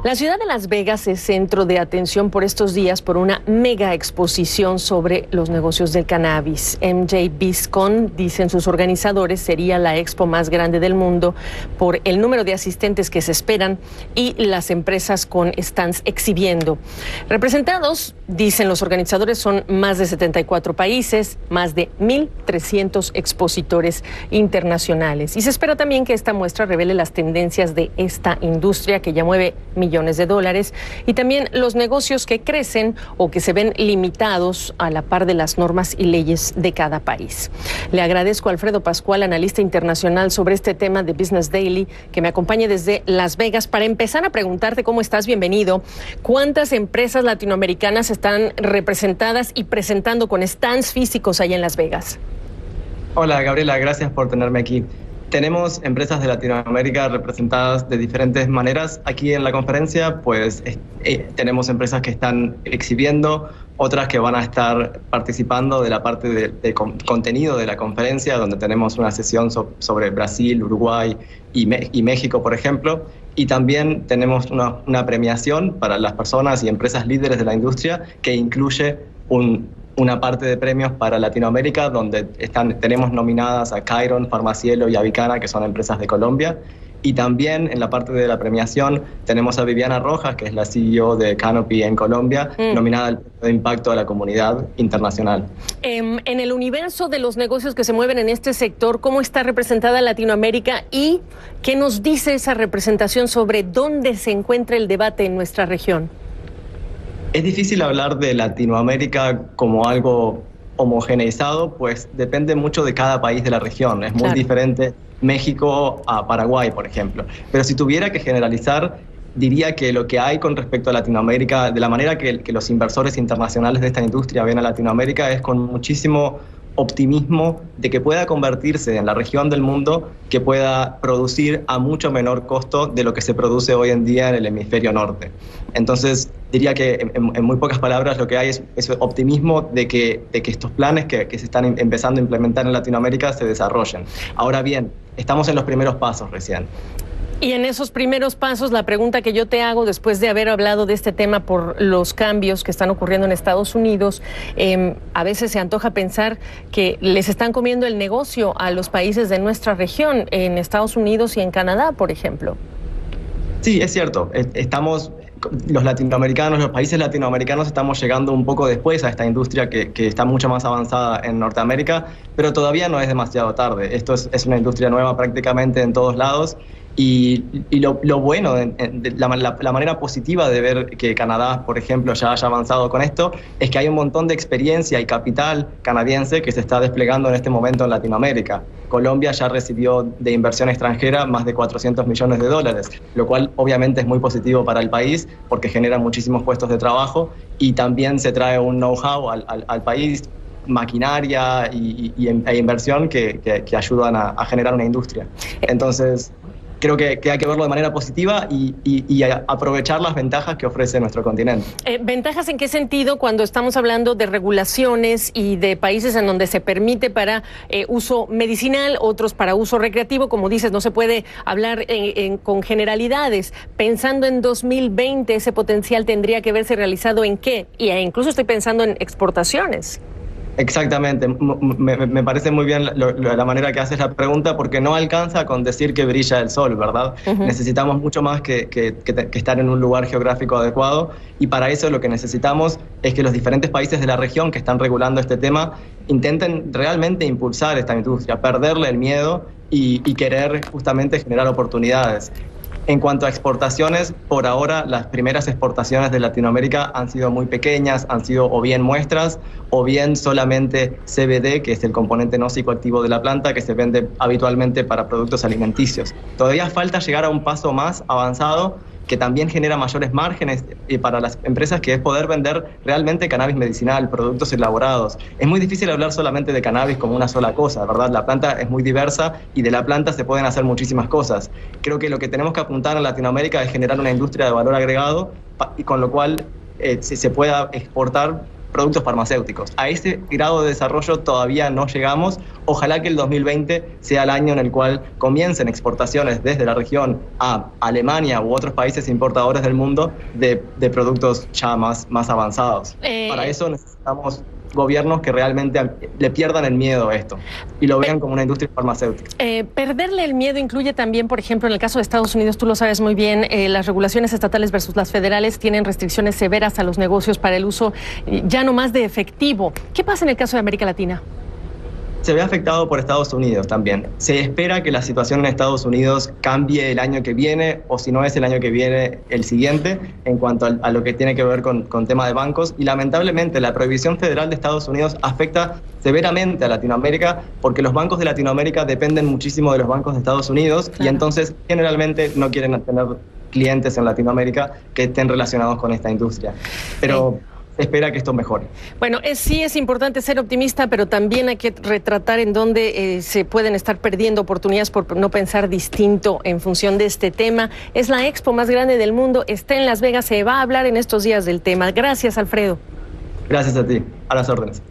La ciudad de Las Vegas es centro de atención por estos días por una mega exposición sobre los negocios del cannabis. MJBizCon, dicen sus organizadores, sería la expo más grande del mundo por el número de asistentes que se esperan y las empresas con stands exhibiendo. Representados, dicen los organizadores, son más de 74 países, más de 1,300 expositores internacionales. Y se espera también que esta muestra revele las tendencias de esta industria que ya mueve millones de dólares y también los negocios que crecen o que se ven limitados a la par de las normas y leyes de cada país. Le agradezco a Alfredo Pascual, analista internacional sobre este tema de Business Daily, que me acompañe desde Las Vegas. Para empezar a preguntarte cómo estás, bienvenido. ¿Cuántas empresas latinoamericanas están representadas y presentando con stands físicos allá en Las Vegas? Hola Gabriela, gracias por tenerme aquí. Tenemos empresas de Latinoamérica representadas de diferentes maneras. Aquí en la conferencia, pues tenemos empresas que están exhibiendo, otras que van a estar participando de la parte de contenido de la conferencia, donde tenemos una sesión sobre Brasil, Uruguay y México, por ejemplo. Y también tenemos una premiación para las personas y empresas líderes de la industria que incluye una parte de premios para Latinoamérica, donde tenemos nominadas a Khiron, Farmacielo y Avicana, que son empresas de Colombia. Y también en la parte de la premiación tenemos a Viviana Rojas, que es la CEO de Canopy en Colombia, nominada al Premio de Impacto a la Comunidad Internacional. En el universo de los negocios que se mueven en este sector, ¿cómo está representada Latinoamérica y qué nos dice esa representación sobre dónde se encuentra el debate en nuestra región? Es difícil hablar de Latinoamérica como algo homogeneizado, pues depende mucho de cada país de la región. Es muy diferente México a Paraguay, por ejemplo. Pero si tuviera que generalizar, diría que lo que hay con respecto a Latinoamérica, de la manera que los inversores internacionales de esta industria ven a Latinoamérica, es con muchísimo optimismo de que pueda convertirse en la región del mundo que pueda producir a mucho menor costo de lo que se produce hoy en día en el hemisferio norte. Entonces, diría que en muy pocas palabras lo que hay es optimismo de que estos planes que se están empezando a implementar en Latinoamérica se desarrollen. Ahora bien, estamos en los primeros pasos recién. Y en esos primeros pasos, la pregunta que yo te hago después de haber hablado de este tema por los cambios que están ocurriendo en Estados Unidos, a veces se antoja pensar que les están comiendo el negocio a los países de nuestra región, en Estados Unidos y en Canadá, por ejemplo. Sí, es cierto. Los latinoamericanos, los países latinoamericanos estamos llegando un poco después a esta industria que está mucho más avanzada en Norteamérica, pero todavía no es demasiado tarde. Esto es una industria nueva prácticamente en todos lados. Y lo bueno, la manera positiva de ver que Canadá, por ejemplo, ya haya avanzado con esto, es que hay un montón de experiencia y capital canadiense que se está desplegando en este momento en Latinoamérica. Colombia ya recibió de inversión extranjera más de 400 millones de dólares, lo cual obviamente es muy positivo para el país porque genera muchísimos puestos de trabajo y también se trae un know-how al país, maquinaria e inversión que ayudan a generar una industria. Entonces, creo que hay que verlo de manera positiva y aprovechar las ventajas que ofrece nuestro continente. ¿Ventajas en qué sentido cuando estamos hablando de regulaciones y de países en donde se permite para uso medicinal, otros para uso recreativo? Como dices, no se puede hablar con generalidades. Pensando en 2020, ese potencial tendría que verse realizado ¿en qué? Y incluso estoy pensando en exportaciones. Exactamente, me parece muy bien la manera que haces la pregunta porque no alcanza con decir que brilla el sol, ¿verdad? Necesitamos mucho más que estar en un lugar geográfico adecuado y para eso lo que necesitamos es que los diferentes países de la región que están regulando este tema intenten realmente impulsar esta industria, perderle el miedo y querer justamente generar oportunidades. En cuanto a exportaciones, por ahora las primeras exportaciones de Latinoamérica han sido muy pequeñas, han sido o bien muestras o bien solamente CBD, que es el componente no psicoactivo de la planta que se vende habitualmente para productos alimenticios. Todavía falta llegar a un paso más avanzado que también genera mayores márgenes para las empresas, que es poder vender realmente cannabis medicinal, productos elaborados. Es muy difícil hablar solamente de cannabis como una sola cosa, ¿verdad? La planta es muy diversa y de la planta se pueden hacer muchísimas cosas. Creo que lo que tenemos que apuntar en Latinoamérica es generar una industria de valor agregado y con lo cual se pueda exportar productos farmacéuticos. A ese grado de desarrollo todavía no llegamos. Ojalá que el 2020 sea el año en el cual comiencen exportaciones desde la región a Alemania u otros países importadores del mundo de productos ya más avanzados. Para eso necesitamos gobiernos que realmente le pierdan el miedo a esto y lo vean como una industria farmacéutica. Perderle el miedo incluye también, por ejemplo, en el caso de Estados Unidos, tú lo sabes muy bien, las regulaciones estatales versus las federales tienen restricciones severas a los negocios para el uso ya no más de efectivo. ¿Qué pasa en el caso de América Latina? Se ve afectado por Estados Unidos también. Se espera que la situación en Estados Unidos cambie el año que viene, o si no es el año que viene, el siguiente, en cuanto a lo que tiene que ver con tema de bancos. Y lamentablemente la prohibición federal de Estados Unidos afecta severamente a Latinoamérica, porque los bancos de Latinoamérica dependen muchísimo de los bancos de Estados Unidos, claro. Y entonces generalmente no quieren tener clientes en Latinoamérica que estén relacionados con esta industria. Pero espera que esto mejore. Bueno, sí es importante ser optimista, pero también hay que retratar en dónde se pueden estar perdiendo oportunidades por no pensar distinto en función de este tema. Es la expo más grande del mundo, está en Las Vegas, se va a hablar en estos días del tema. Gracias, Alfredo. Gracias a ti, a las órdenes.